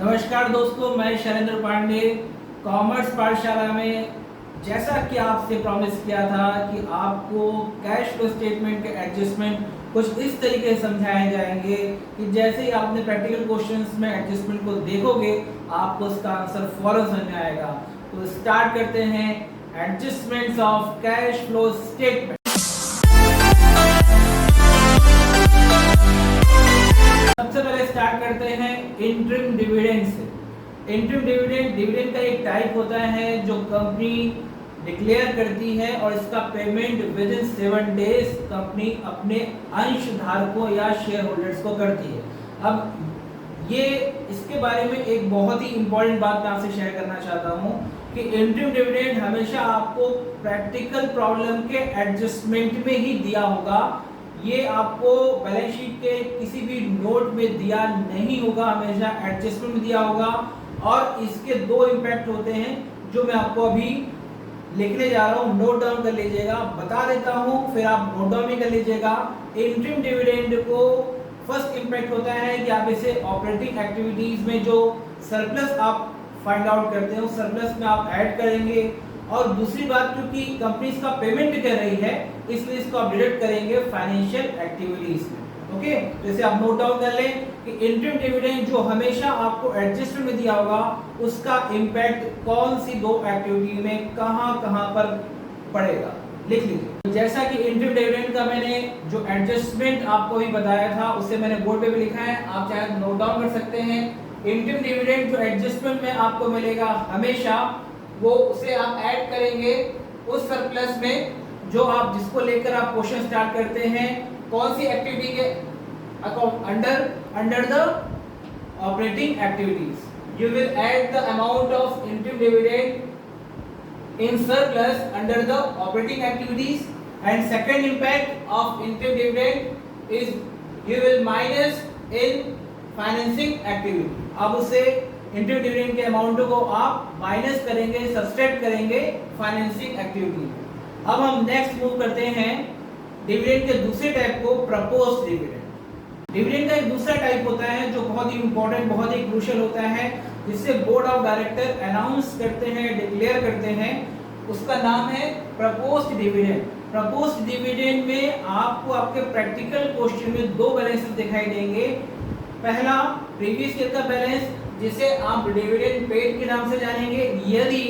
नमस्कार दोस्तों, मैं शैलेंद्र पांडे कॉमर्स पाठशाला में जैसा कि आपसे प्रॉमिस किया था कि आपको कैश फ्लो स्टेटमेंट के एडजस्टमेंट कुछ इस तरीके से समझाए जाएंगे कि जैसे ही आपने प्रैक्टिकल क्वेश्चंस में एडजस्टमेंट को देखोगे आपको उसका आंसर फौरन समझ में आएगा। तो स्टार्ट करते हैं adjustments of cash flow statement. सबसे पहले स्टार्ट करते हैं इंटरिम डिविडेंड से। इंटरिम डिविडेंड का एक टाइप होता है जो कंपनी डिक्लेयर करती है और इसका payment with in 7 days company अपने अंशधारकों या शेयर होल्डर्स को करती है। अब ये इसके बारे में एक बहुत ही इंपॉर्टेंट बात मैं आपसे शेयर करना चाहता हूँ कि इंटरिम डिविडेंड हमेशा आपको प्रैक्टिकल प्रॉब्लम के एडजस्टमेंट में ही दिया होगा। ये आपको बैलेंस शीट के किसी भी नोट में दिया नहीं होगा, हमेशा एडजस्टमेंट में दिया होगा। और इसके दो इम्पैक्ट होते हैं जो मैं आपको अभी लिखने जा रहा हूँ, नोट डाउन कर लीजिएगा, बता देता हूँ, फिर आप नोट डाउन भी कर लीजिएगा। इंटरिम डिविडेंड को फर्स्ट इम्पैक्ट होता है कि आप इसे ऑपरेटिंग एक्टिविटीज में जो सरप्लस आप फाइंड आउट करते हैं उस सरप्लस में आप ऐड करेंगे। और दूसरी बात, क्योंकि कंपनी इसका पेमेंट कर रही है इसलिए इसको आप डिडक्ट करेंगे फाइनेंशियल एक्टिविटीज में। ओके, तो इसे आप नोट डाउन कर लें कि इंटरिम डिविडेंड जो हमेशा आपको एडजस्टमेंट में दिया होगा उसका इंपैक्ट कौन सी दो एक्टिविटी में कहां पर पड़ेगा, लिख लीजिए। जैसा कि इंटरिम डिविडेंड का मैंने जो एडजस्टमेंट आपको भी बताया था उसे मैंने बोर्ड पे भी लिखा है, आप चाहे नोट डाउन कर सकते हैं। इंटरिम डिविडेंड जो एडजस्टमेंट में आपको मिलेगा हमेशा वो उसे आप ऐड करेंगे उस सरप्लस में जो आप जिसको लेकर आप क्वेश्चन स्टार्ट करते हैं। कौन सी एक्टिविटी के under the operating activities you will add the amount of interim dividend in surplus under the operating activities. And second impact of interim dividend is you will minus in financing activity. अब उसे interim dividend के amount को आप minus करेंगे, subtract करेंगे financing activity. अब हम next move करते हैं डिविडेंड के दूसरे टाइप को, प्रपोज्ड डिविडेंड। डिविडेंड का एक दूसरा टाइप होता है जो बहुत ही इंपॉर्टेंट, बहुत ही क्रूशियल होता है, जिससे बोर्ड ऑफ डायरेक्टर अनाउंस करते हैं, डिक्लेयर करते हैं। उसका नाम है प्रपोज्ड डिविडेंड। प्रपोज्ड डिविडेंड में आपको आपके प्रैक्टिकल क्वेश्चन में दो बैलेंसेस दिखाई देंगे। पहला प्रीवियस ईयर का बैलेंस जिसे आप डिविडेंड पेड के नाम से जानेंगे। यदि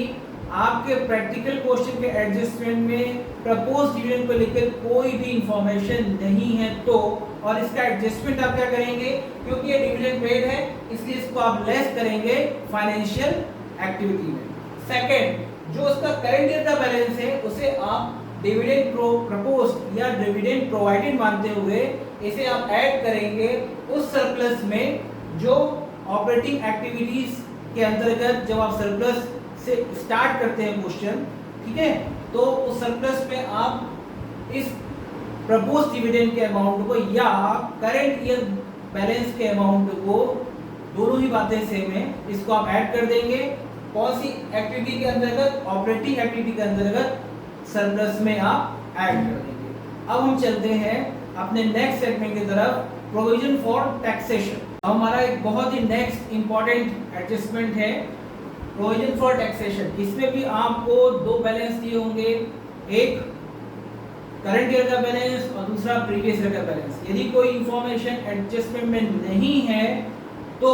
आपके प्रैक्टिकल क्वेश्चन के एडजस्टमेंट में प्रपोज्ड डिविडेंड को लेकर कोई भी इंफॉर्मेशन नहीं है तो, और इसका एडजस्टमेंट आप क्या करेंगे, क्योंकि ये डिविडेंड पेड है इसलिए इसको आप लेस करेंगे फाइनेंशियल एक्टिविटी में। सेकंड, जो उसका करंट ईयर का बैलेंस है उसे आप डिविडेंड प्रपोज्ड या डिविडेंड प्रोवाइडेड मानते हुए इसे आप ऐड करेंगे उस सरप्लस में जो ऑपरेटिंग एक्टिविटीज के अंतर्गत जब आप सरप्लस से स्टार्ट करते हैं क्वेश्चन, ठीक है, तो उस सरप्लस में आप इस प्रपोज्ड डिविडेंड के अमाउंट को या करंट ईयर बैलेंस के अमाउंट को, दोनों ही बातें सेम है, इसको आप ऐड कर देंगे। कौन सी एक्टिविटी के अंतर्गत, ऑपरेटिंग एक्टिविटी के अंतर्गत सरप्लस में आप ऐड कर देंगे। अब हम चलते हैं अपने नेक्स्ट सेगमेंट की तरफ, प्रोविजन फॉर टैक्सेशन। हमारा एक बहुत ही नेक्स्ट इंपॉर्टेंट एडजस्टमेंट है प्रोविजन फॉर टैक्सेशन। इसमें भी आपको दो बैलेंस दिए होंगे, एक करंट ईयर का बैलेंस और दूसरा प्रीवियस ईयर का बैलेंस। यदि कोई इंफॉर्मेशन एडजस्टमेंट में नहीं है तो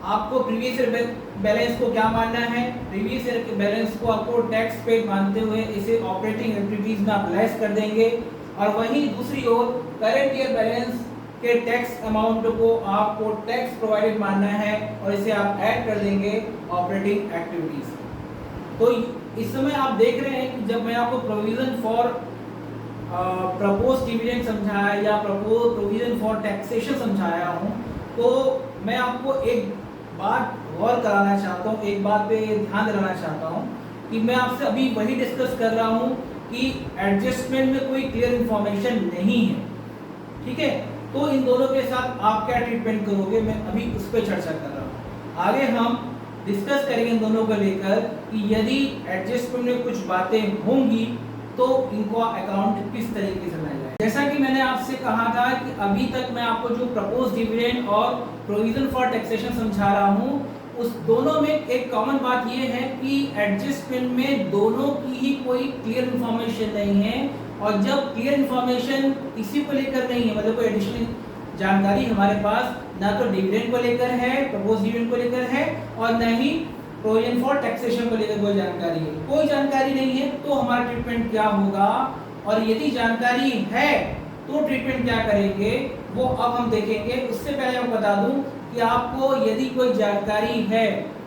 आपको प्रीवियस ईयर बैलेंस को क्या मानना है, प्रीवियस ईयर के बैलेंस को आपको टैक्स पेड मानते हुए इसे ऑपरेटिंग एक्टिविटीज में आप लेस कर देंगे। और वहीं दूसरी ओर करंट ईयर बैलेंस के टैक्स अमाउंट को आपको टैक्स प्रोवाइडेड मानना है और इसे आप ऐड कर देंगे ऑपरेटिंग एक्टिविटीज। तो इस समय आप देख रहे हैं कि जब मैं आपको प्रोविजन फॉर प्रपोज्ड डिविडेंड समझाया या प्रोविजन फॉर टैक्सेशन समझाया हूं, तो मैं आपको एक बात गौर कराना चाहता हूं, एक बात पे ध्यान दिलाना चाहता हूं कि मैं आपसे अभी वही डिस्कस कर रहा हूं कि एडजस्टमेंट में कोई क्लियर इंफॉर्मेशन नहीं है, ठीक है, तो इन दोनों के साथ आप क्या ट्रीटमेंट करोगे, मैं अभी उस पर चर्चा कर रहा हूँ। आगे हम डिस्कस करेंगे इन दोनों को लेकर कि यदि एडजस्टमेंट में कुछ बातें होंगी तो इनको अकाउंट किस तरीके से बनाया जाए। जैसा कि मैंने आपसे कहा था कि अभी तक मैं आपको जो प्रपोज डिविडेंड और प्रोविजन फॉर टैक्सेशन समझा रहा हूँ, उस दोनों में एक कॉमन बात ये है कि एडजस्टमेंट में दोनों की ही कोई क्लियर इन्फॉर्मेशन नहीं है। और जब क्लियर इन्फॉर्मेशन किसी को लेकर नहीं है, मतलब कोई एडिशनल जानकारी हमारे पास ना तो डिविडेंड को लेकर है, प्रपोज डिविडेंड को लेकर है, और न ही प्रोविजन फॉर टैक्सेशन को लेकर कोई जानकारी है, कोई जानकारी नहीं है, तो हमारा ट्रीटमेंट क्या होगा, और यदि जानकारी है तो ट्रीटमेंट क्या करेंगे वो अब हम देखेंगे। उससे पहले मैं बता दूं कि आपको यदि कोई जानकारी है,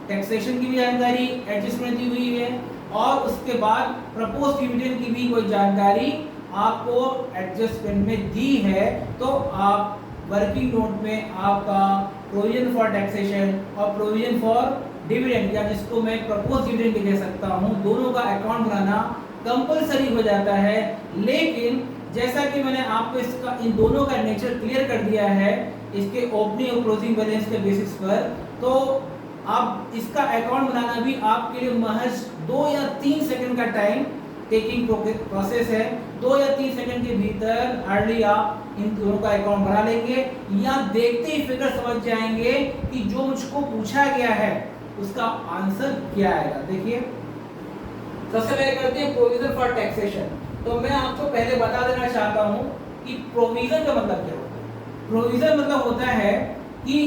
टैक्सेशन की भी जानकारी एडजस्टमेंट दी हुई है, और उसके बाद प्रपोज डिविडेंड की भी कोई जानकारी आपको एडजस्टमेंट में दी है, तो आप वर्किंग नोट में आपका प्रोविजन फॉर टैक्सेशन और प्रोविजन फॉर डिविडेंड, या जिसको मैं प्रपोज डिविडेंड भी कह सकता हूं, दोनों का अकाउंट बनाना कंपलसरी हो जाता है। लेकिन जैसा कि मैंने आपको इसका इन दोनों का नेचर क्लियर कर दिया है इसके ओपनिंग और क्लोजिंग बैलेंस के बेसिस पर, तो अब इसका अकाउंट बनाना भी आपके लिए महज 2 या 3 सेकंड का टाइम टेकिंग प्रोसेस है। 2 या 3 सेकंड के भीतर हार्डली आप इन दोनों का अकाउंट बना लेंगे, या देखते ही फिगर समझ जाएंगे कि जो मुझको पूछा गया है उसका आंसर क्या आएगा। देखिए, सबसे पहले करते हैं प्रोविजन फॉर टैक्सेशन। तो मैं आपको पहले बता देना चाहता हूं कि प्रोविजन का मतलब क्या होता है। प्रोविजन मतलब होता है कि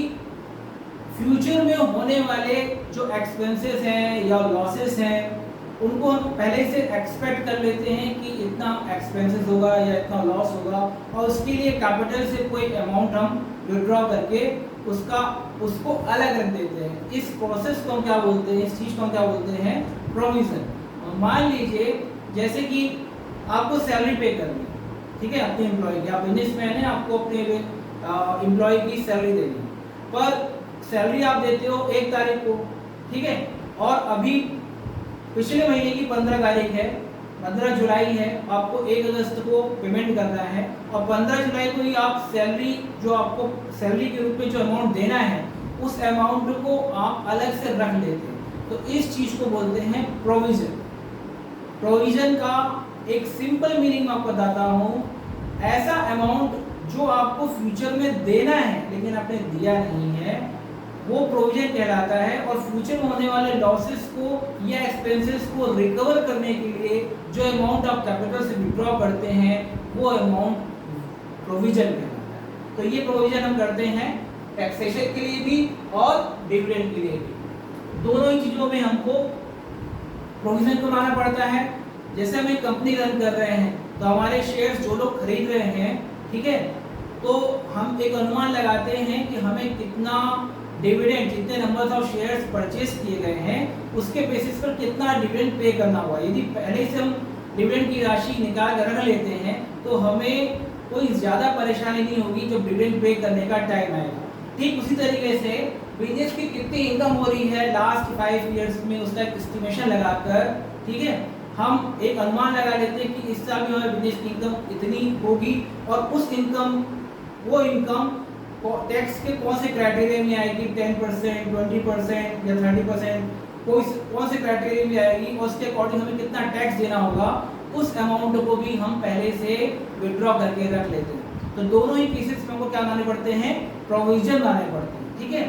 फ्यूचर में होने वाले जो एक्सपेंसेस हैं या लॉसेस हैं, उनको हम पहले से एक्सपेक्ट कर लेते हैं कि इतना एक्सपेंसेस होगा या इतना लॉस होगा, और उसके लिए कैपिटल से कोई अमाउंट हम विड्रॉ करके उसको अलग रख देते हैं। इस प्रोसेस को हम क्या बोलते हैं, इस चीज़ को हम क्या बोलते हैं, प्रोविजन। मान लीजिए जैसे कि आपको सैलरी पे करनी है, ठीक है, अपने एम्प्लॉय की, आप बिजनेसमैन हैं, आपको अपने एम्प्लॉय की सैलरी देनी है, पर सैलरी आप देते हो 1 तारीख को, ठीक है, और अभी पिछले महीने की 15 तारीख है, 15 जुलाई है, आपको 1 अगस्त को पेमेंट करना है, और 15 जुलाई को ही आप सैलरी, जो आपको सैलरी के रूप में जो अमाउंट देना है, उस अमाउंट को आप अलग से रख लेते हैं। तो इस चीज़ को बोलते हैं प्रोविजन। प्रोविजन का एक सिंपल मीनिंग मैं आपको बताता हूँ, ऐसा अमाउंट जो आपको फ्यूचर में देना है लेकिन आपने दिया नहीं है, वो प्रोविजन कहलाता है। और फ्यूचर में होने वाले लॉसेस को या एक्सपेंसेस को रिकवर करने के लिए जो अमाउंट आप कैपिटल से विड्रॉ करते हैं, वो अमाउंट प्रोविजन कहलाता है। तो ये प्रोविजन हम करते हैं टैक्सेशन के लिए भी और डिविडेंड के लिए भी। दोनों ही चीज़ों में हमको प्रोविजन को मानना पड़ता है। जैसे हम एक कंपनी रन कर रहे हैं, तो हमारे शेयर्स जो लोग खरीद रहे हैं, ठीक है, तो हम एक अनुमान लगाते हैं कि हमें कितना डिविडेंड, जितने नंबर ऑफ शेयर्स परचेस किए गए हैं, उसके बेसिस पर कितना डिविडेंड पे करना हुआ। यदि पहले से हम डिविडेंड की राशि निकाल कर रख लेते हैं, तो हमें कोई ज़्यादा परेशानी नहीं होगी जब डिविडेंड पे करने का टाइम आएगा। ठीक उसी तरीके से बिजनेस की कितनी इनकम हो रही है लास्ट 5 ईयर्स में, उसका एक एस्टिमेशन लगाकर, ठीक है, हम एक अनुमान लगा लेते हैं कि इस साल में हमारे बिजनेस की इनकम इतनी होगी, और उस इनकम, वो इनकम टैक्स के कौन से क्राइटेरिया में आएगी, 10%, 20% या 30%, कौन से क्राइटेरिया में आएगी, और उसके अकॉर्डिंग हमें कितना टैक्स देना होगा, उस अमाउंट को भी हम पहले से विड्रॉ करके रख लेते हैं। तो दोनों ही केसेस में हमको क्या लाने पड़ते हैं, प्रोविजन लाने पड़ते हैं, ठीक है।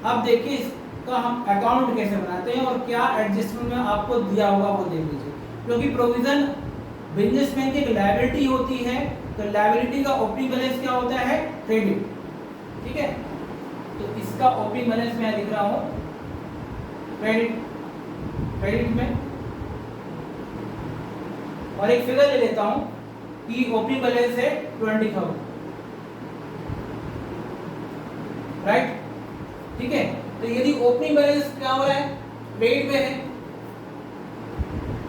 अब देखिए इसका हम अकाउंट कैसे बनाते हैं और क्या एडजस्टमेंट में आपको दिया होगा वो देख लीजिए। क्योंकि प्रोविजन बिजनेसमैन की एक लायबिलिटी होती है, तो लायबिलिटी का ओपनिंग बैलेंस क्या होता है, क्रेडिट, ठीक है। तो इसका ओपनिंग बैलेंस मैं लिख रहा हूं क्रेडिट में, और एक फिगर ले लेता हूं कि ओपनिंग बैलेंस है 20,000, राइट, ठीक है। तो यदि ओपनिंग बैलेंस क्या हो रहा है, क्रेडिट में है,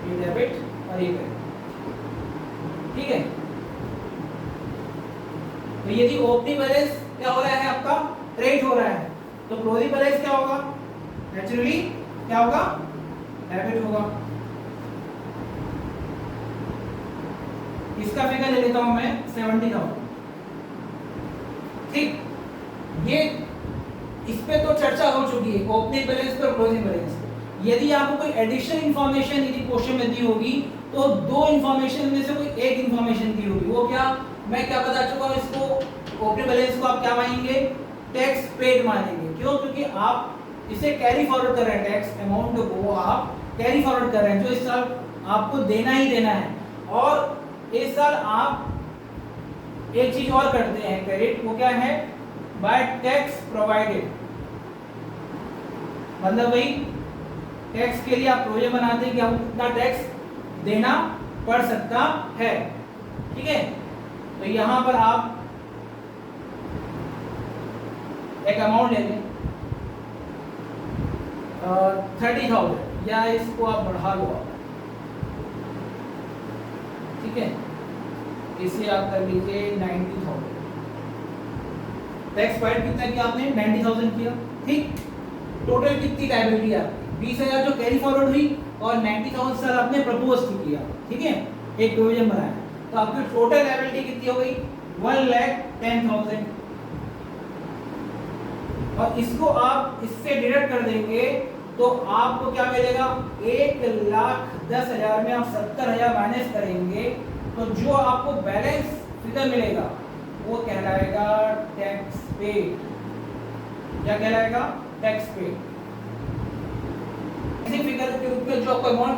ये डेबिट और ये क्रेडिट, ठीक है। तो यदि ओपनिंग बैलेंस क्या हो रहा है, आपका क्रेडिट हो रहा है, तो क्लोजिंग बैलेंस क्या होगा, नेचुरली क्या होगा, डेबिट होगा। इसका फिगर ले लेता हूं मैं 70,000, ठीक। ये इस पे तो चर्चा हो चुकी है, ओपनिंग बैलेंस पर, क्लोजिंग बैलेंस। यदि आपको कोई एडिशनल इंफॉर्मेशन यदि क्वेश्चन में दी होगी, तो 2 इंफॉर्मेशन में से कोई एक इंफॉर्मेशन दी होगी, वो क्या, मैं क्या बता चुका हूँ, इसको ओपनिंग बैलेंस को आप क्या मानेंगे, टैक्स पेड मानेंगे। क्यों? क्योंकि आप इसे कैरी फॉरवर्ड कर रहे हैं, टैक्स अमाउंट को आप कैरी फॉरवर्ड कर रहे हैं, जो इस साल आपको देना ही देना है। और इस साल आप एक चीज और करते हैं क्रेडिट, वो क्या है, बाय टैक्स प्रोवाइडेड, मतलब वही टैक्स के लिए आप प्रोविजन बनाते हैं कि आपको कितना टैक्स देना पड़ सकता है। ठीक है, तो यहां पर आप एक अमाउंट ले लें 30,000, या इसको आप बढ़ा लो आप, ठीक है, इसे आप कर लीजिए 90,000। टैक्स पेड कितना किया आपने, 90,000 किया। ठीक, टोटल कितनी लायबिलिटी आपकी, 20,000 जो कैरी फॉरवर्ड हुई और 90,000 सर आपने प्रपोज किया। ठीक है, एक प्रोविजन बनाया, तो आपकी टोटल लायबिलिटी कितनी हो गई, 1,10,000। और इसको आप इससे डिडक्ट कर देंगे तो आपको क्या मिलेगा, 1,10,000 में आप 70,000 माइनस करेंगे तो जो आपको बैलेंस फिगर मिलेगा वो कहलाएगा टैक्स पेड। क्या कहलाएगा, टैक्स पेड। इसी फिगर के रूप में जो आपको अमाउंट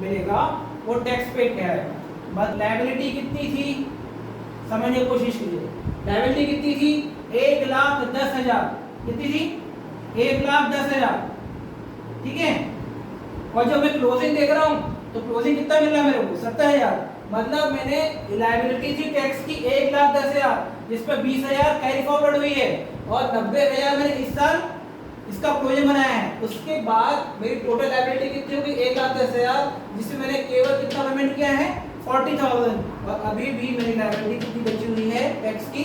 मिलेगा वो टैक्स पेड कहलाएगा। बस लायबिलिटी कितनी थी समझने की कोशिश कीजिए, लायबिलिटी कितनी थी, 1,10,000। कितनी थी, 1,10,000। ठीक है, और जब मैं क्लोजिंग देख रहा हूं तो क्लोजिंग कितना मिल रहा है मेरे को, 70,000। मतलब मैंने लायबिलिटी थी टैक्स की 1,10,000, जिस पर 20,000 कैरी फॉरवर्ड हुई है और 90,000 मैंने इस साल इसका प्रोविजन बनाया है। उसके बाद मेरी टोटल लायबिलिटी कितनी होगी, 1,10,000, जिसमें मैंने केवल कितना पेमेंट किया है, 40,000। और अभी भी मेरी लायबिलिटी कितनी बची हुई है टैक्स की,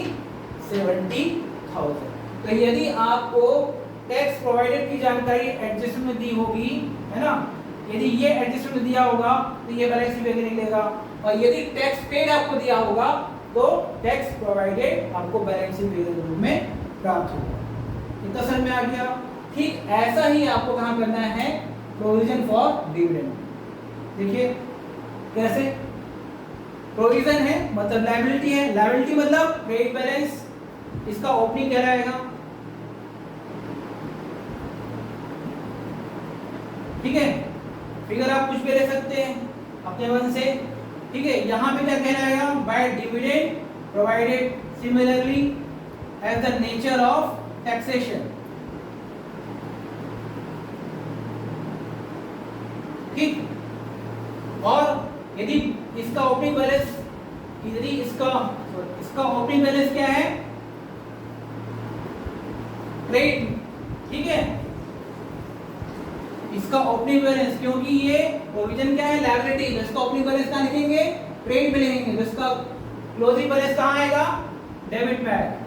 70,000। तो यदि आपको टैक्स प्रोवाइडेड की जानकारी एडजस्टमेंट में दी होगी, है ना, यदि ये एडजस्टमेंट दिया होगा तो ये बैलेंस शीट वगैरह निकलेगा, और यदि टैक्स पेड आपको दिया होगा तो टैक्स प्रोवाइडेड आपको बैलेंस शीट के रूप में प्राप्त होगा। इतना समझ में आ गया। ठीक ऐसा ही आपको कहां करना है, प्रोविजन फॉर डिविडेंड। देखिए कैसे, प्रोविजन है मतलब लायबिलिटी है, लायबिलिटी मतलब क्रेडिट बैलेंस, इसका ओपनिंग कहलाएगा। ठीक है, फिगर आप कुछ भी ले सकते हैं अपने मन से। ठीक है, यहां पे क्या कहलाएगा, by dividend provided similarly as the nature of taxation. ठीक, और यदि इसका ओपनिंग बैलेंस, यदि इसका ओपनिंग बैलेंस क्या है, क्रेडिट। ठीक है, इसका ओपनिंग बैलेंस, क्योंकि ये प्रोविजन क्या है, लायबिलिटी, तो इसका ओपनिंग बैलेंस कहां लिखेंगे, क्रेडिट में लिखेंगे। तो इसका क्लोजिंग बैलेंस कहां आएगा, डेबिट में आएगा।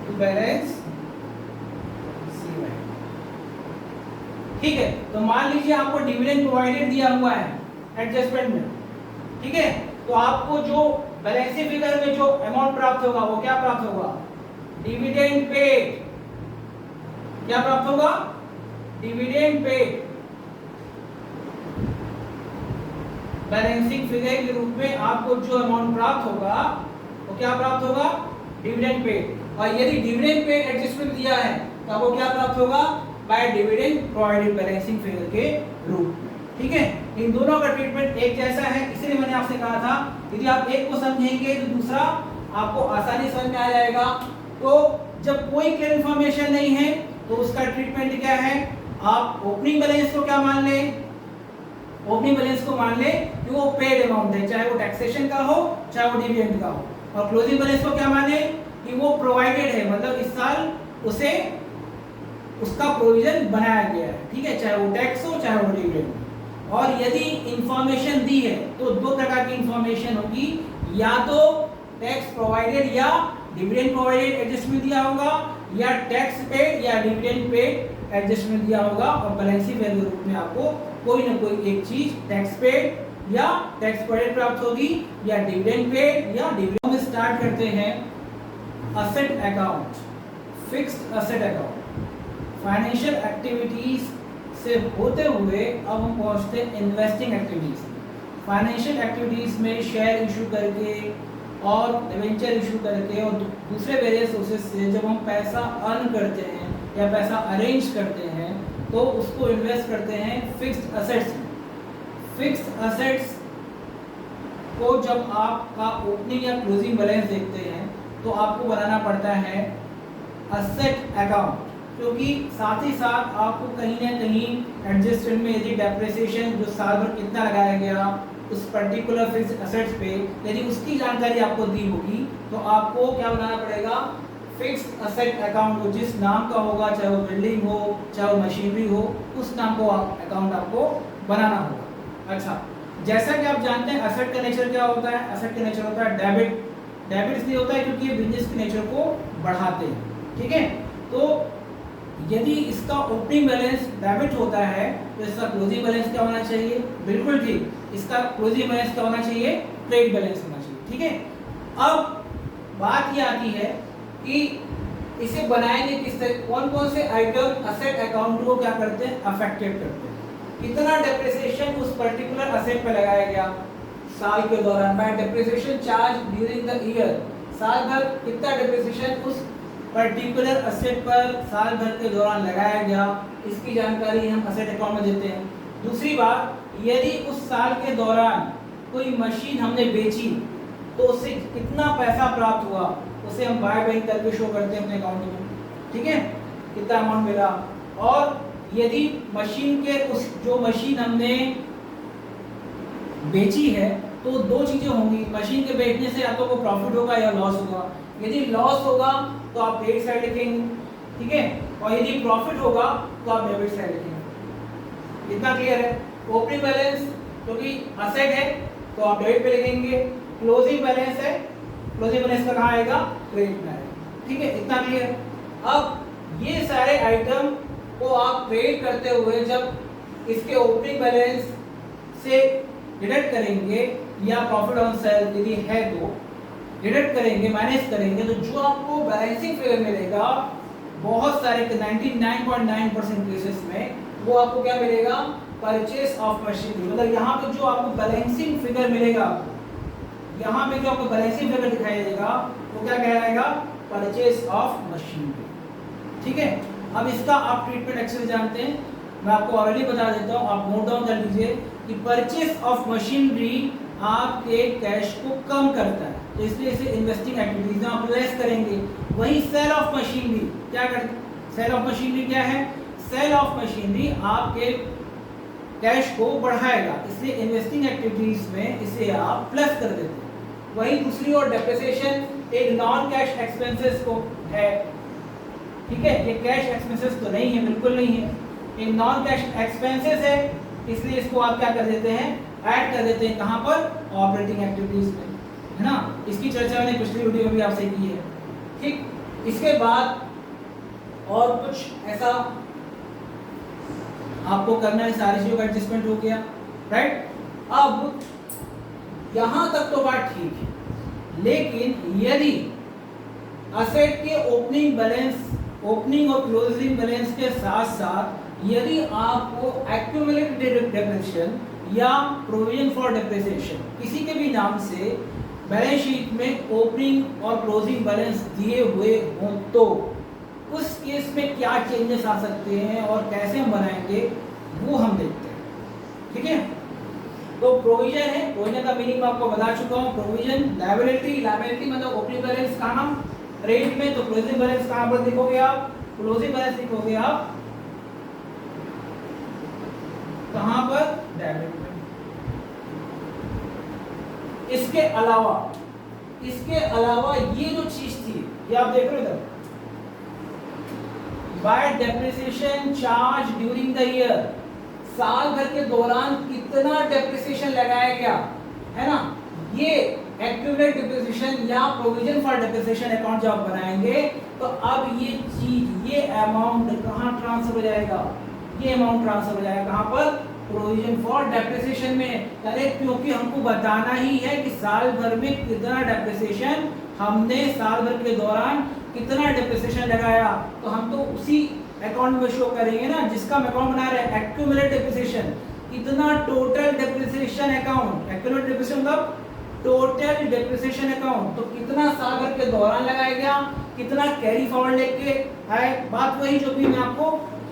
तो बैलेंस सी में। ठीक है, तो मान लीजिए आपको डिविडेंड प्रोवाइडेड दिया हुआ है एडजस्टमेंट में। ठीक है, तो आपको जो बैलेंस शीट फिगर में जो अमाउंट प्राप्त होगा वो क्या प्राप्त होगा, डिविडेंड पेड। क्या प्राप्त होगा, डिविडेंड पेड। बैलेंसिंग फिगर के रूप में आपको जो अमाउंट प्राप्त होगा वो क्या प्राप्त होगा, डिविडेंड पेड। और यदि डिविडेंड पेड एडजस्टमेंट दिया है तो आपको क्या प्राप्त होगा, by dividend provided balancing figure के रूप में। ठीक है, इन दोनों का ट्रीटमेंट एक जैसा है, इसलिए मैंने आपसे कहा था यदि आप एक को समझेंगे तो दूसरा आपको आसानी समझ में आ जाएगा। तो जब कोई क्लियर इंफॉर्मेशन नहीं है तो उसका ट्रीटमेंट क्या है, आप ओपनिंग बैलेंस को क्या मान लें, ओपनिंग बैलेंस को मान लें कि वो पेड अमाउंट है, चाहे वो टैक्सेशन का हो चाहे वो डिविडेंड का हो। और क्लोजिंग बैलेंस को क्या माने कि वो प्रोवाइडेड है, मतलब इस साल उसे उसका प्रोविजन बनाया गया है। ठीक है, चाहे वो टैक्स हो चाहे वो डिविडेंड हो। और यदि इंफॉर्मेशन दी है तो दो प्रकार की इंफॉर्मेशन होगी, या तो टैक्स प्रोवाइडेड या डिविडेंड प्रोवाइडेड एडजस्टमेंट दिया होगा, या टैक्स पेड या डिविडेंड पेड एडजस्टमेंट दिया होगा। और बैलेंस शीट वैल्यू रूप में आपको कोई ना कोई एक चीज टैक्स पेड या टैक्स प्रोवाइडेड प्राप्त होगी, या डिविडेंड पेड या डिविडेंड। हम स्टार्ट करते हैं asset account, fixed asset account. Financial activities से होते हुए अब हम पहुंचते हैं इन्वेस्टिंग एक्टिविटीज। फाइनेंशियल एक्टिविटीज़ में शेयर इशू करके और डिवेंचर इशू करके और दूसरे वेरियस सोर्सेज से जब हम पैसा अर्न करते हैं या पैसा अरेंज करते हैं तो उसको इन्वेस्ट करते हैं फिक्स्ड असेट्स में। फिक्स्ड असेट्स को जब आपका ओपनिंग या क्लोजिंग बैलेंस देखते हैं तो आपको बनाना पड़ता है असेट अकाउंट, क्योंकि साथ ही साथ आपको कहीं ना कहीं एडजस्टमेंट में यदि डेप्रिसिएशन जो साल भर कितना लगाया गया उस पर्टिकुलर फिक्स्ड असेट्स पे यदि उसकी जानकारी आपको दी होगी तो आपको क्या बनाना पड़ेगा, फिक्स्ड असेट अकाउंट हो, जिस नाम का होगा, चाहे वो बिल्डिंग हो चाहे वो मशीनरी हो, उस नाम को अकाउंट आपको बनाना होगा। अच्छा, जैसा कि आप जानते हैं एसेट का नेचर क्या होता है, एसेट का नेचर होता है डेबिट। डेबिट इसलिए होता है क्योंकि ये बिजनेस के नेचर को बढ़ाते हैं, ठीक है। तो यदि इसका ओपनिंग बैलेंस डेबिट होता है तो इसका क्लोजिंग बैलेंस क्या होना चाहिए, बिल्कुल ठीक, इसका क्लोजिंग बैलेंस क्या होना चाहिए, ट्रेड बैलेंस होना चाहिए, ठीक है। अब बात ये आती है कि इसे बनाएंगे किस तरह, कौन कौन से आइटम असेट अकाउंट को क्या करते हैं, अफेक्टेड करते हैं। कितना डेप्रिसिएशन उस पर्टिकुलर असेट पे लगाया गया साल के दौरान, bye depreciation charge during the year, साल भर कितना डेप्रिसिएशन उस पर्टिकुलर असेट पर साल भर के दौरान लगाया गया, इसकी जानकारी हम असेट अकाउंट में देते हैं। दूसरी बात, यदि उस साल के दौरान कोई मशीन हमने बेची तो उससे कितना पैसा प्राप्त हुआ उसे हम बाय बैंक करके शो करते हैं अपने अकाउंट में, ठीक है, कितना अमाउंट मिला। और यदि मशीन के उस जो मशीन हमने बेची है तो दो चीजें होंगी, मशीन के बेचने से या तो वो प्रॉफिट होगा या लॉस होगा। यदि लॉस होगा तो आप क्रेडिट साइड लिखेंगे, ठीक है, और यदि प्रॉफिट होगा तो आप डेबिट साइड लिखेंगे। इतना क्लियर है। ओपनिंग बैलेंस क्योंकि असेट है तो आप डेबिट पे लिखेंगे, क्लोजिंग बैलेंस है, क्लोजिंग बैलेंस का कहाँ आएगा, क्रेडिट में आएगा, ठीक है, इतना क्लियर। अब ये सारे आइटम को आप क्रेडिट करते हुए जब इसके ओपनिंग बैलेंस से डिडक्ट करेंगे या प्रॉफिट ऑन सेल यदि है तो डिडक्ट करेंगे, माइनस करेंगे, तो जो आपको बैलेंसिंग फिगर मिलेगा बहुत सारे 99.9% केसेस में वो आपको क्या मिलेगा, परचेस ऑफ मशीनरी। मतलब यहाँ पे जो आपको बैलेंसिंग फिगर मिलेगा, यहाँ पे जो आपको बैलेंसिंग फिगर दिखाई देगा वो क्या कहलाएगा, परचेस ऑफ मशीनरी, ठीक है। अब इसका आप ट्रीटमेंट एक्सेल जानते हैं, मैं आपको ऑलरेडी बता देता हूँ, आप नोट डाउन कर लीजिए कि परचेस ऑफ मशीनरी आपके कैश को कम करता है, तो इसलिए इसे इन्वेस्टिंग एक्टिविटीज में आप लेस करेंगे। वही सेल ऑफ मशीनरी क्या करता है, सेल ऑफ मशीनरी क्या है, सेल ऑफ मशीनरी आपके कैश को बढ़ाएगा, इसलिए इन्वेस्टिंग एक्टिविटीज में इसे आप प्लस कर देते हैं। वही दूसरी ओर डेप्रिसिएशन एक नॉन कैश एक्सपेंसेस को है, ठीक है, ये कैश एक्सपेंसेस तो नहीं है, बिल्कुल नहीं है, एक नॉन कैश एक्सपेंसेस है, इसलिए इसको आप क्या कर देते हैं, ऐड कर देते हैं, कहाँ पर, ऑपरेटिंग एक्टिविटीज में, है ना। इसकी चर्चा मैंने पिछली वीडियो में भी आपसे की है, ठीक। इसके बाद और कुछ ऐसा आपको करना है, सारी चीजों का एडजस्टमेंट हो गया, राइट। अब यहां तक तो बात ठीक है, लेकिन यदि असेट के ओपनिंग बैलेंस, ओपनिंग और क्लोजिंग बैलेंस के साथ साथ यदि आपको एक्यूमुलेटेड डेप्रिसिएशन या प्रोविजन फॉर डेप्रिसिएशन किसी के भी नाम से बैलेंस शीट में ओपनिंग और क्लोजिंग बैलेंस दिए हुए हों तो उस केस में क्या चेंजेस आ सकते हैं और कैसे हम बनाएंगे वो हम देखते हैं, ठीक है। तो प्रोविजन है, प्रोविजन का मीनिंग मैं आपको बता चुका हूँ। प्रोविजन लायबिलिटी, लायबिलिटी मतलब ओपनिंग बैलेंस कहाँ, रेट में, तो क्लोजिंग बैलेंस कहाँ पर लिखोगे आप, क्लोजिंग बैलेंस लिखोगे आप कहाँ पर, डेबिट में। इसके अलावा ये जो चीज थी ये आप देख रहे हो इधर, bye depreciation charge during the year, साल भर के दौरान कितना डेप्रिसिएशन लगाया गया है ना, ये एक्यूमुलेट डेप्रिसिएशन या प्रोविजन फॉर डेप्रिसिएशन अकाउंट जब बनाएंगे तो अब ये चीज, ये अमाउंट कहाँ ट्रांसफर हो जाएगा, ये अमाउंट ट्रांसफर हो जाएगा कहाँ पर, प्रोविजन फॉर डेप्रिसिएशन में। अरे क्योंकि हमको बताना ही है कि साल भर में कितना डेप्रिसिएशन हमने साल भर के दौरान कितना डेप्रिसिएशन लगाया, तो हम तो उसी अकाउंट में शो करेंगे ना जिसका हम अकाउंट बना रहे हैं, एक्यूमुलेट डेप्रिसिएशन। कितना total depreciation account, accumulated depreciation मतलब टोटल डेप्रिसिएशन अकाउंट, तो कितना साल भर के दौरान लगाया गया, कितना कैरी फॉरवर्ड लेके आए, बात वही जो भी मैं आपको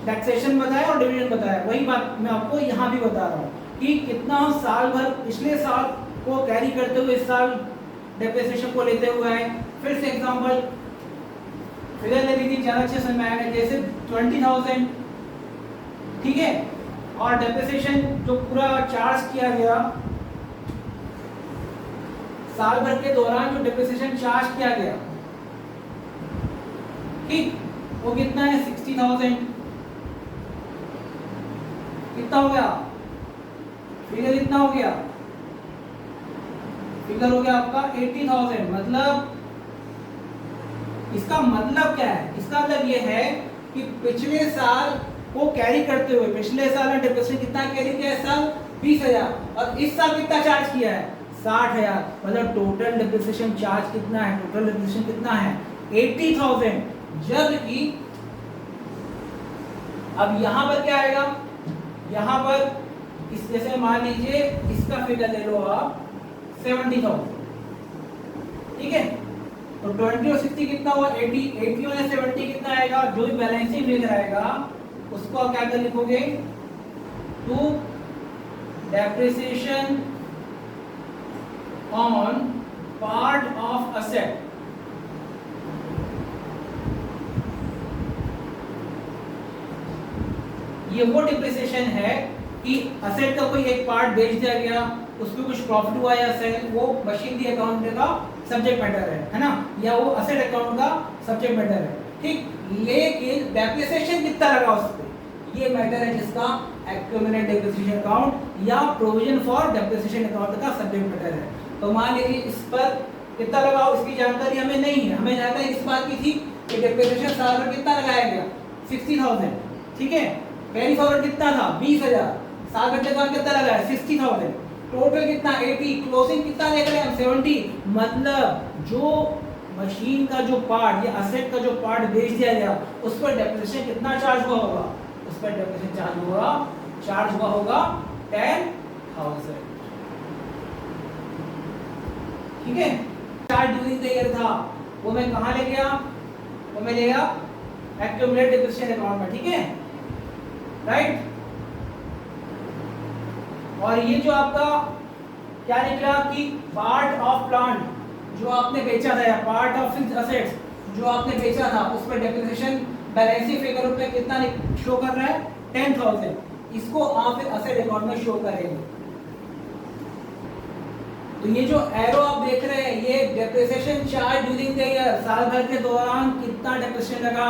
टैक्सेशन बताया और डिविडेंड बताया, वही बात मैं आपको यहाँ भी बता रहा हूँ कि कितना साल भर पिछले साल को कैरी करते हुए इस साल डेप्रिसिएशन को लेते हुए आए। फिर से एग्जांपल फिगर ले लीजिए, ज्यादा अच्छे समझ में आएगा। जैसे 20,000, ठीक है, और डेप्रिसिएशन जो पूरा चार्ज किया गया साल भर के दौरान, जो डेप्रिसिएशन चार्ज किया गया, ठीक, वो कितना है 60,000। कितना हो गया फिगर, कितना हो गया फिगर, हो गया आपका 80,000। मतलब इसका मतलब क्या है, इसका मतलब ये है कि पिछले साल को कैरी करते हुए, पिछले साल में डेप्रिसिएशन कितना कैरी किया है, साल 20,000, और इस साल कितना चार्ज किया है 60,000। मतलब टोटल डेप्रिसिएशन चार्ज कितना है, टोटल डेप्रिसिएशन कितना है 80,000। जबकि अब यहां पर क्या आएगा, यहां पर इस जैसे मान लीजिए इसका फिगर ले लो आप 70,000, ठीक है, तो 20 और 60 कितना हुआ 80, 80 और 70 कितना आएगा, जो भी बैलेंसिंग फिगर आएगा उसको आप क्या कर लिखोगे, to depreciation on part of asset. ये वो डिप्रिसिएशन है कि असेट का कोई एक पार्ट बेच दिया गया, उसमें कुछ प्रॉफिट हुआ या सेल, वो मशीनरी अकाउंट का सब्जेक्ट मैटर है ना, या वो असेट अकाउंट का सब्जेक्ट मैटर है, ठीक। लेकिन डेप्रिसिएशन कितना लगा उस पे, ये मैटर है जिसका एक्यूमुलेटेड डेप्रिसिएशन अकाउंट या प्रोविजन फॉर डेप्रिसिएशन अकाउंट का सब्जेक्ट मैटर है। तो मान लीजिए इस पर कितना लगा, उसकी जानकारी हमें नहीं है, हमें जानकारी इस बात की थी कि डेप्रिसिएशन साल भर कितना लगाया गया 60,000, ठीक है, कैरी फॉरवर्ड कितना था 20,000, साल भर के दौरान कितना लगाया 60,000, टोटल कितना 80, क्लोजिंग कितना देख रहे हैं हम 70। मतलब जो मशीन का जो पार्ट या असेट का जो पार्ट बेच दिया गया उस पर डेप्रिसिएशन कितना चार्ज हुआ होगा, उस पर डेप्रिसिएशन चार्ज हुआ होगा 10,000, ठीक है। चार्ज ड्यूरिंग द ईयर था, वो मैं कहां ले गया, वो मैं ले गया एक्यूमुलेटेड डेप्रिसिएशन अकाउंट में, ठीक है, राइट। और ये जो आपका क्या निकला कि पार्ट ऑफ प्लांट जो आपने बेचा था, या पार्ट ऑफ फिक्स्ड असेट्स जो आपने बेचा था, उस पर डेप्रिसिएशन बैलेंसिंग फिगर पे कितना शो कर रहा है 10,000। इसको आप फिर असेट अकाउंट में शो करेंगे। तो ये जो एरो आप देख रहे हैं, ये depreciation charge during the year, साल भर के दौरान कितना डेप्रिसिएशन लगा।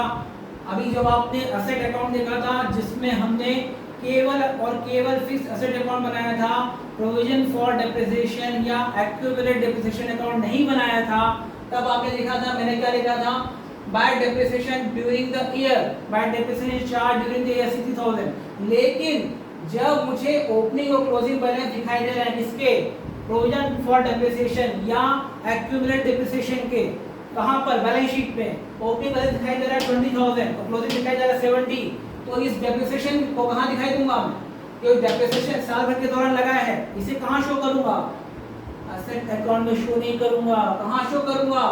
अभी जब आपने असेट अकाउंट देखा था जिसमें हमने केवल और केवल फिक्स्ड असेट अकाउंट बनाया था, प्रोविजन फॉर डेप्रिसिएशन या एक्यूमुलेटेड डेप्रिसिएशन अकाउंट नहीं बनाया था, तब आपने लिखा था, मैंने क्या लिखा था, bye depreciation during the year, bye depreciation charge during the year 60,000। लेकिन जब मुझे ओपनिंग और क्लोजिंग बैलेंस दिखाई दे रहे हैं किसके, प्रोविजन फॉर डेप्रिसिएशन या एक्यूमुलेटेड डेप्रिसिएशन के, कहां पर, बैलेंस शीट पे ओपनिंग बैलेंस दिखाई दे रहा है 20,000 और क्लोजिंग दिखाई दे रहा है 70, तो इस डेप्रिसिएशन को कहां दिखाई दूंगा मैं, जो डेप्रिसिएशन साल भर के दौरान लगाया है, इसे कहां शो करूंगा, असेट अकाउंट में शो नहीं करूंगा, कहां शो करूंगा,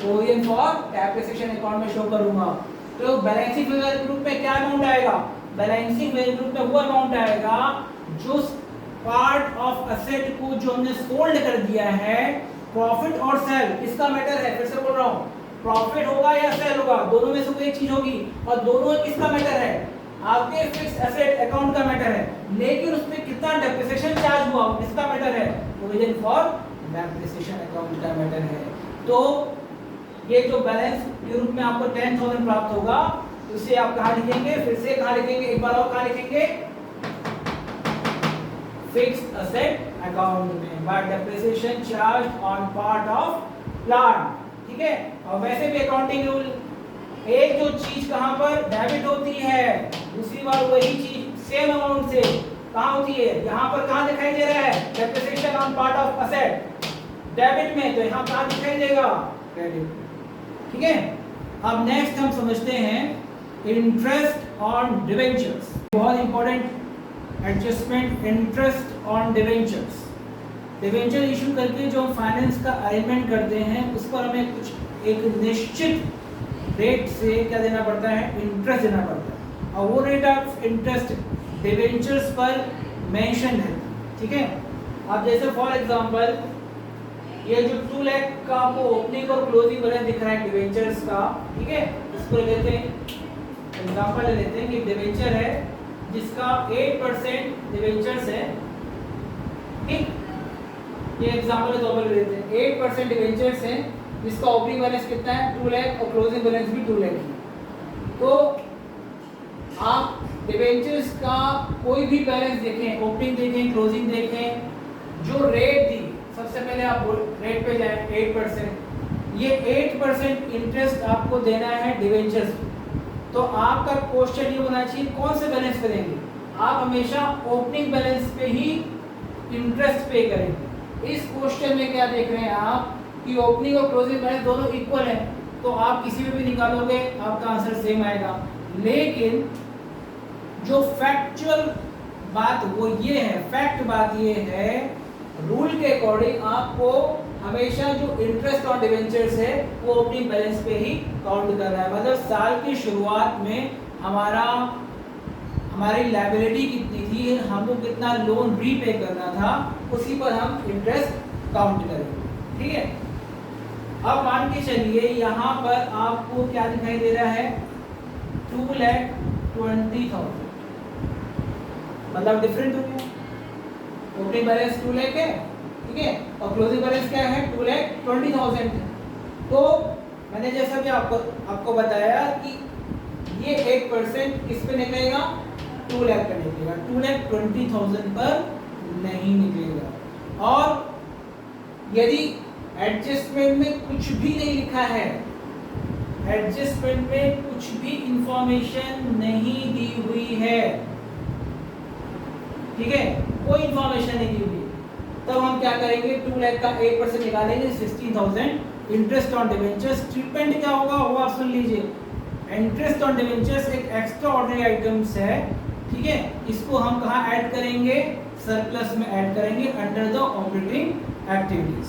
प्रोविजन फॉर डेप्रिसिएशन अकाउंट में शो करूंगा। तो बैलेंसिंग फिगर ग्रुप में क्या अमाउंट आएगा, बैलेंसिंग फिगर ग्रुप में वो अमाउंट आएगा जो पार्ट ऑफ असेट को जो हमने सोल्ड कर दिया है, प्रॉफिट और सेल, किसका मैटर है, फिर से बोल रहा हूं, प्रॉफिट होगा या सेल होगा, दोनों में से कोई एक चीज होगी, और दोनों किसका मैटर है, आपके फिक्स्ड एसेट अकाउंट का मैटर है। लेकिन उसमें कितना डेप्रिसिएशन चार्ज हुआ, किसका मैटर है, प्रोविजन फॉर डेप्रिसिएशन अकाउंट का मैटर है। तो ये जो बैलेंस के रूप में आपको 10,000 प्राप्त होगा, उसे आप कहां लिखेंगे, फिर से कहां लिखेंगे, एक बार और कहां लिखेंगे, फिक्स्ड एसेट अकाउंट में, bye depreciation charge on part of plant, ठीक है। और वैसे भी अकाउंटिंग रूल, एक जो चीज कहां पर डेबिट होती है, दूसरी बार वही चीज सेम अमाउंट से कहां होती है, यहां पर कहां दिखाई दे रहा है, depreciation on part of asset debit में, तो यहां कहां दिखाई देगा, क्रेडिट, ठीक है। अब नेक्स्ट हम समझते हैं इंटरेस्ट ऑन डिबेंचर्स, बहुत important adjustment interest on debentures. Debenture issue करके जो फाइनेंस का अरेंजमेंट करते हैं उस पर हमें कुछ एक निश्चित रेट से क्या देना पड़ता है, इंटरेस्ट देना पड़ता है, और वो रेट ऑफ इंटरेस्ट डिवेंचर्स पर मेंशन है। ठीक है, अब जैसे फॉर एग्जांपल ये जो 2 लाख का आपको ओपनिंग और क्लोजिंग बैलेंस दिख रहा है डिवेंचर्स का, ठीक है, इसको लेते हैं एग्जांपल ले लेते हैं कि डिवेंचर है जिसका 8% डिवेंचर्स है, ठीक, ये एग्जांपल के तौर पर ले लेते हैं 8% डिवेंचर्स हैं जिसका ओपनिंग बैलेंस कितना है 2 लाख और क्लोजिंग बैलेंस भी 2 लाख है। तो आप डिवेंचर्स का कोई भी बैलेंस देखें, ओपनिंग देखें, क्लोजिंग देखें, जो रेट दी, सबसे पहले आप रेट पे जाएं 8%, ये 8% इंटरेस्ट आपको देना है डिवेंचर्स पे। तो आपका क्वेश्चन ये होना चाहिए कौन से बैलेंस पे देंगे, आप हमेशा ओपनिंग बैलेंस पे ही इंटरेस्ट पे करेंगे। इस क्वेश्चन में क्या देख रहे हैं आप कि ओपनिंग और क्लोजिंग बैलेंस दोनों इक्वल है, तो आप किसी में भी निकालोगे आपका आंसर सेम आएगा। लेकिन जो फैक्चुअल बात वो ये है, फैक्ट बात ये है, रूल के अकॉर्डिंग आपको हमेशा जो इंटरेस्ट ऑन डिवेंचर्स है वो ओपनिंग बैलेंस पे ही काउंट कर रहा है। मतलब साल की शुरुआत में हमारी लायबिलिटी कितनी थी, हमको कितना लोन रीपे करना था, उसी पर हम इंटरेस्ट काउंट करेंगे। ठीक है, अब मान के चलिए यहाँ पर आपको क्या दिखाई दे रहा है 2,20,000, मतलब डिफरेंट हो गया। ओपनिंग बैलेंस 2 लाख है, ठीक है, और क्लोजिंग बैलेंस क्या है 2,20,000 है। तो मैंने जैसा भी आपको बताया कि ये 8% किस पे निकलेगा 2 लाख पे निकलेगा, 2,20,000 पर नहीं निकलेगा। और यदि एडजस्टमेंट में कुछ भी नहीं लिखा है, एडजस्टमेंट में कुछ भी इंफॉर्मेशन नहीं दी हुई है, ठीक है, कोई इंफॉर्मेशन नहीं दी हुई, तब हम क्या करेंगे 2 लाख का 8% निकालेंगे 16,000 इंटरेस्ट ऑन डिवेंचर्स। ट्रीटमेंट क्या होगा वो आप सुन लीजिए। इंटरेस्ट ऑन डिवेंचर्स एक एक्स्ट्रा ऑर्डिनरी आइटम्स है, ठीक है, इसको हम कहाँ ऐड करेंगे, सरप्लस में ऐड करेंगे अंडर द ऑपरेटिंग एक्टिविटीज।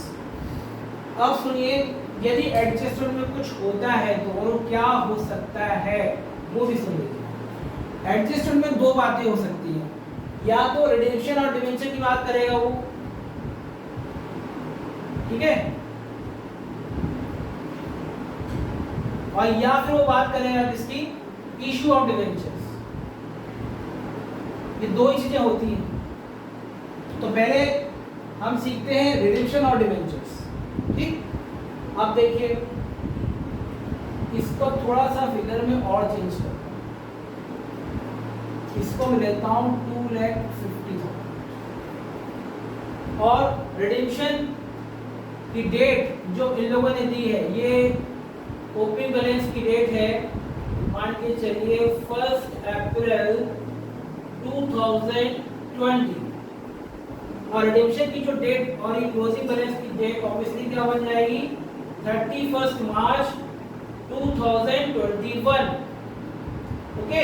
अब सुनिए, यदि एडजस्टमेंट में कुछ होता है तो और क्या हो सकता है वो भी सुन लीजिए। एडजस्टमेंट में दो बातें हो सकती हैं, या तो रिडेम्पशन और डिवेंचर की बात करेगा वो, ठीक है, और या फिर वो बात करेगा किसकी, इशू ऑफ डिवेंचर्स। ये दो ही चीजें होती हैं। तो पहले हम सीखते हैं रिडेम्पशन और डिवेंचर्स, ठीक। अब देखिए इसको थोड़ा सा फिगर में और चेंज करता हूं, इसको मैं लेता हूं 2,50,000 और रिडेम्पशन की डेट जो इन लोगों ने दी है, ये ओपनिंग बैलेंस की डेट है, मान के चलिए 1 अप्रैल 2020, और रिडेम्पशन की जो डेट और ये क्लोजिंग बैलेंस की डेट ऑब्वियसली क्या बन जाएगी 31 मार्च 2021। ओके,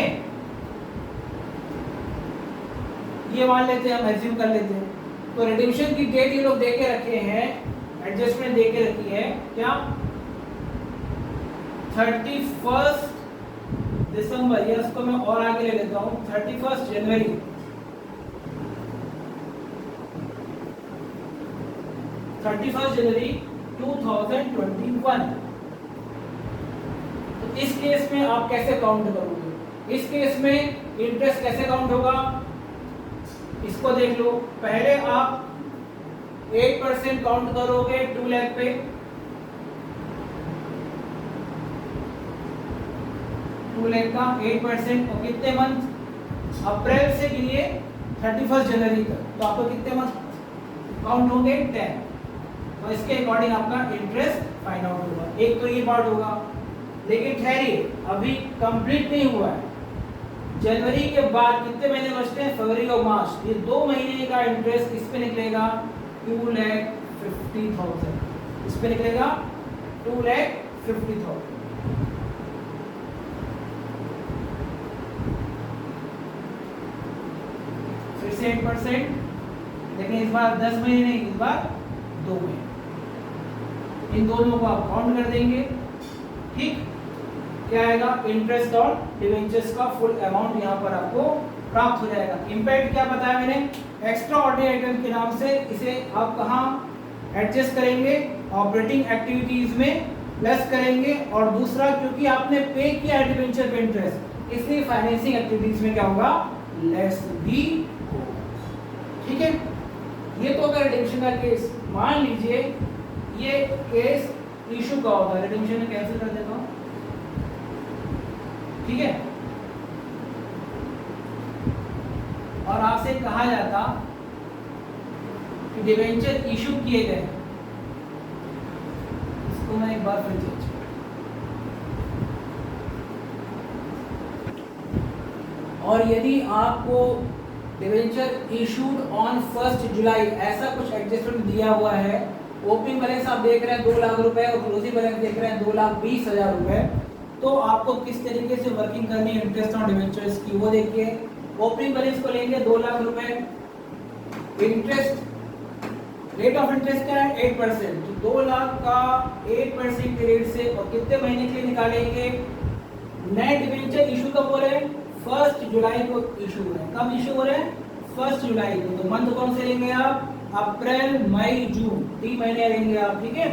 ये मान लेते हैं, हम एज्यूम कर लेते हैं। तो रिडेम्पशन की डेट ये लोग दे के रखे हैं, एडजस्टमेंट दे के रखी है क्या 31 दिसंबर, या इसको मैं और आगे ले लेता हूं 31 जनवरी 2021। तो इस केस में आप कैसे काउंट करोगे, इस केस में इंटरेस्ट कैसे काउंट होगा, इसको देख लो। पहले आप 8% काउंट करोगे 2 लाख पे, 2 लाख का 8%, और कितने मंथ, अप्रैल से गिनिए 31 जनवरी तक, तो आपको कितने मंथ काउंट होंगे 10। तो इसके अकॉर्डिंग आपका इंटरेस्ट फाइंड आउट होगा। एक तो ये पार्ट होगा, लेकिन ठहरिए अभी कंप्लीट नहीं हुआ है। जनवरी के बाद कितने महीने बचते हैं, फरवरी और मार्च, ये 2 महीने का इंटरेस्ट किस पे निकलेगा 2,50,000, इस पे निकलेगा 2,50,000। से 8%, लेकिन इस बार 10 महीने नहीं, इस बार 2 महीने। इन दोनों को आप काउंट कर देंगे, ठीक। क्या आएगा, इंटरेस्ट और डिवेंचर्स का फुल अमाउंट यहाँ पर आपको प्राप्त हो जाएगा। इम्पैक्ट क्या बताया मैंने, एक्स्ट्रा ऑर्डिनरी आइटम के नाम से, इसे आप कहाँ एडजस्ट करेंगे, ऑपरेटिंग एक्टिविटीज में प्लस करेंगे, और दूसरा क्योंकि आपने पे किया है डिवेंचर पे इंटरेस्ट, इसलिए फाइनेंसिंग एक्टिविटीज में क्या होगा, लेस भी होगा, ठीक है। ये तो अगर रिडेम्पशन का केस, मान लीजिए ये केस इशू का होता है, रिडेम्पशन में कैंसिल कर देता हूं, ठीक है। और आपसे कहा जाता कि डिवेंचर इशू किए गए, इसको मैं एक बार फिर चेंज, और यदि आपको डिवेंचर इशूड ऑन 1 जुलाई ऐसा कुछ एडजस्टमेंट दिया हुआ है, ओपनिंग बैलेंस आप देख रहे हैं 2 लाख रुपए और क्लोजिंग बैलेंस देख रहे हैं 2,20,000 रुपए, तो आपको किस तरीके से वर्किंग करनी है इंटरेस्ट ऑन डिवेंचर्स की, वो देखिए। ओपनिंग बैलेंस को लेंगे 2 लाख रुपए, इंटरेस्ट रेट ऑफ इंटरेस्ट क्या है 8%, तो 2 लाख का 8% के रेट से, और कितने महीने के लिए निकालेंगे, नए डिवेंचर इशू कब हो रहे हैं, 1 जुलाई को इशू हो रहे हैं। कब इशू हो रहे हैं, 1 जुलाई को। तो मंथ कौन से लेंगे आप, अप्रैल मई जून, 3 महीने लेंगे आप, ठीक है।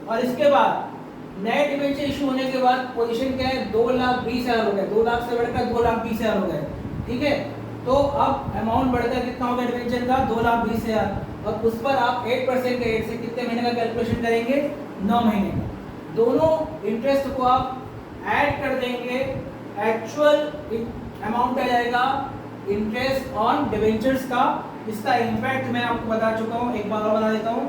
और इसके बाद नए डिवेंचर इशू होने के बाद पोजीशन क्या है, 2,20,000 हो गए, 2 लाख से बढ़कर 2,20,000 हो गए, ठीक है। तो अब अमाउंट बढ़कर कितना हो गया डिवेंचर का, 2,20,000, और उस पर आप 8% के रेट से कितने महीने का कैलकुलेशन करेंगे, 9 महीने का। दोनों इंटरेस्ट को आप ऐड कर देंगे, एक्चुअल अमाउंट आ जाएगा इंटरेस्ट ऑन डिवेंचर्स का। इसका इम्पैक्ट मैं आपको बता चुका हूं, एक बार और बता देता हूं।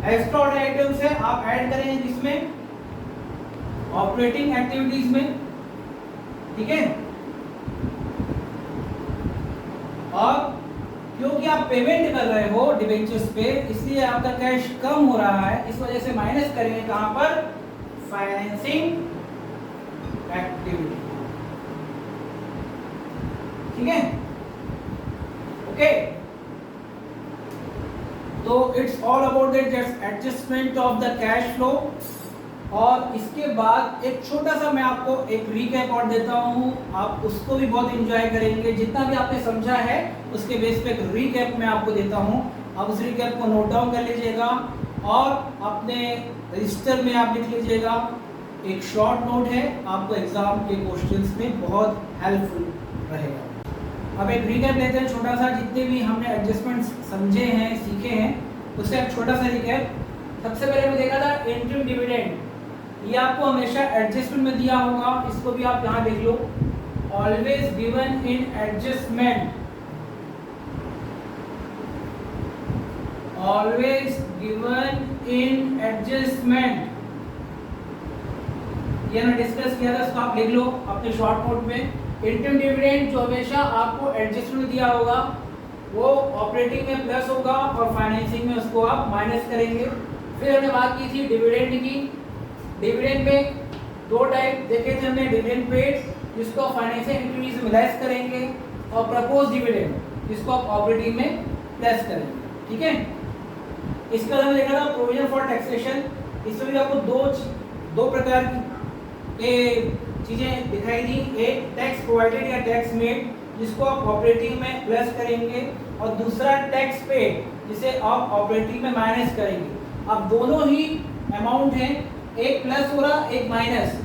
एक्स्ट्रा ऑर्डिनरी आइटम्स है, आप ऐड करेंगे किसमें, ऑपरेटिंग एक्टिविटीज में, ठीक है। और क्योंकि आप पेमेंट कर रहे हो डिवेंचर्स पे, इसलिए आपका कैश कम हो रहा है, इस वजह से माइनस करेंगे कहां पर, फाइनेंसिंग एक्टिविटी, ठीक है, ओके। तो it's all about the adjustment of the cash flow. और इसके बाद एक छोटा सा मैं आपको एक रीकैप और देता हूँ, आप उसको भी बहुत एंजॉय करेंगे। जितना भी आपने समझा है उसके बेस पे एक रीकैप मैं आपको देता हूँ, आप उस रीकैप को नोट डाउन कर लीजिएगा और अपने रजिस्टर में आप लिख लीजिएगा। एक शॉर्ट नोट है, आपको एग्जाम के क्वेश्चंस में बहुत हेल्पफुल रहेगा। अब एक रीकैप लेते हैं छोटा सा, जितने भी हमने एडजस्टमेंट समझे हैं, सीखे हैं, उससे एक छोटा सा रिकैप। सबसे पहले मैं देखा था इंटरिम डिविडेंड, ये आपको हमेशा एडजस्टमेंट में दिया होगा, इसको भी आप यहाँ लिख लो, always given in adjustment, always given in adjustment, ये मैं डिस्कस किया था, इसको आप लिख लो अपने शॉर्ट नोट में। इंटरिम डिविडेंड जो हमेशा आपको एडजस्टमेंट दिया होगा वो ऑपरेटिंग में प्लस होगा और फाइनेंसिंग में उसको आप माइनस करेंगे। फिर हमने बात की थी डिविडेंड की। डिविडेंड में 2 टाइप देखे थे हमने, डिविडेंड पेड जिसको फाइनेंशियल एक्टिविटीज में लेस करेंगे, और प्रपोज डिविडेंड जिसको आप ऑपरेटिंग में प्लस करेंगे, ठीक है। इसके बाद हमने देखा था प्रोविजन फॉर टैक्सेशन, इसमें भी आपको दो प्रकार की चीजें दिखाई दी, एक टैक्स प्रोवाइडेड या टैक्स मेड जिसको आप ऑपरेटिंग में प्लस करेंगे, और दूसरा टैक्स पेड जिसे आप ऑपरेटिंग में माइनस करेंगे। अब दोनों ही अमाउंट हैं, एक प्लस हो रहा एक माइनस,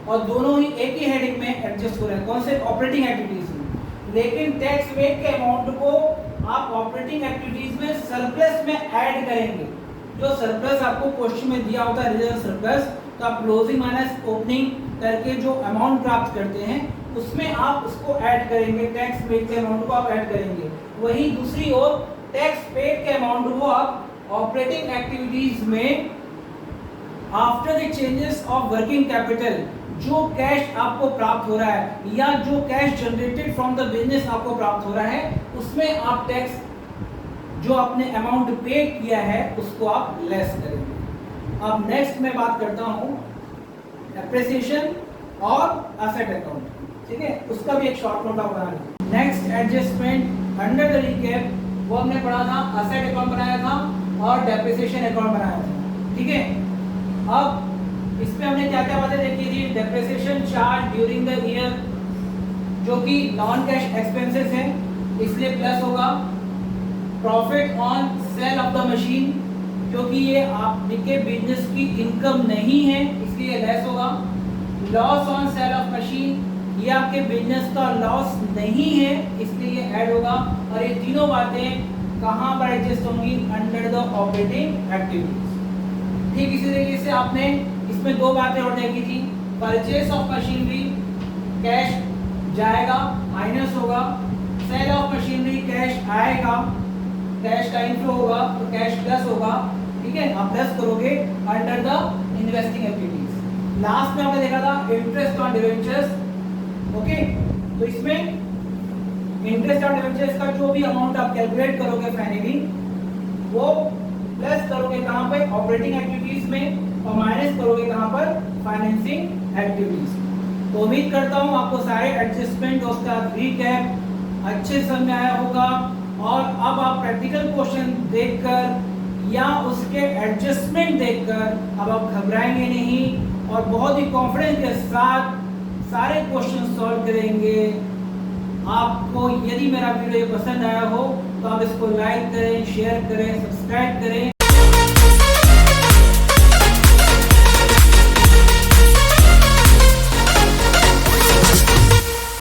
और दोनों ही एक ही हेडिंग में एडजस्ट हो रहे हैं, कौन से, ऑपरेटिंग एक्टिविटीज में। लेकिन टैक्स मेड के अमाउंट को आप ऑपरेटिंग एक्टिविटीज में सरप्लस में ऐड करेंगे। जो सरप्लस आपको क्वेश्चन में दिया होता है रिजर्व सरप्लस, तो आप क्लोजिंग माइनस ओपनिंग करके जो अमाउंट प्राप्त करते हैं उसमें आप उसको ऐड करेंगे, टैक्स पेड के अमाउंट को आप ऐड करेंगे। वहीं दूसरी ओर टैक्स पेड के अमाउंट को आप ऑपरेटिंग एक्टिविटीज में after the changes of working capital, जो कैश आपको प्राप्त हो रहा है या जो cash generated from the business आपको प्राप्त हो रहा है, उसमें आप टैक्स जो आपने अमाउंट पे किया है उसको आप लेस करेंगे। अब नेक्स्ट मैं बात करता हूं एप्रिसिएशन और असेट अकाउंट, ठीक है, उसका भी एक शॉर्ट नोट आप बना लीजिए। Next adjustment under the recap वो हमने पढ़ा था, असेट अकाउंट बनाया था और डेप्रिसिएशन अकाउंट बनाया था। ठीक है, अब इसमें हमने क्या क्या बातें देखी थी? Depreciation charge during the year जो कि नॉन कैश एक्सपेंसेस है इसलिए प्लस होगा। Profit on sale of the machine क्योंकि ये आपके बिजनेस की इनकम नहीं है इसलिए लेस होगा। Loss on sale of machine ये आपके बिजनेस का लॉस नहीं है इसलिए ये ऐड होगा। और ये तीनों बातें कहाँ पर एडजस्ट होंगी? Under the operating activities. ठीक इसी तरीके से आपने इसमें दो बातें और देखी थी। परचेस ऑफ मशीनरी कैश जाएगा माइनस होगा, सेल ऑफ मशीनरी कैश आएगा, कैश का इनफ्लो होगा तो कैश प्लस होगा। ठीक है, आप प्लस करोगे under the investing activities. Last में आपने देखा था इंटरेस्ट ऑन डिवेंचर्स। ओके, तो इसमें इंटरेस्ट ऑन डिवेंचर्स का जो भी अमाउंट आप कैलकुलेट करोगे फाइनली वो प्लस करोगे कहां पे? ऑपरेटिंग एक्टिविटीज में, और माइनस करोगे कहां पर? Financing activities. तो उम्मीद करता हूं आपको सारे एडजस्टमेंट और उसका रीकैप अच्छे समझ में आया होगा और अब आप प्रैक्टिकल क्वेश्चन देखकर या उसके एडजस्टमेंट देखकर अब आप घबराएंगे नहीं और बहुत ही कॉन्फिडेंस के साथ सारे क्वेश्चन सॉल्व करेंगे। आपको यदि मेरा वीडियो पसंद आया हो तो आप इसको लाइक करें, शेयर करें, सब्सक्राइब करें।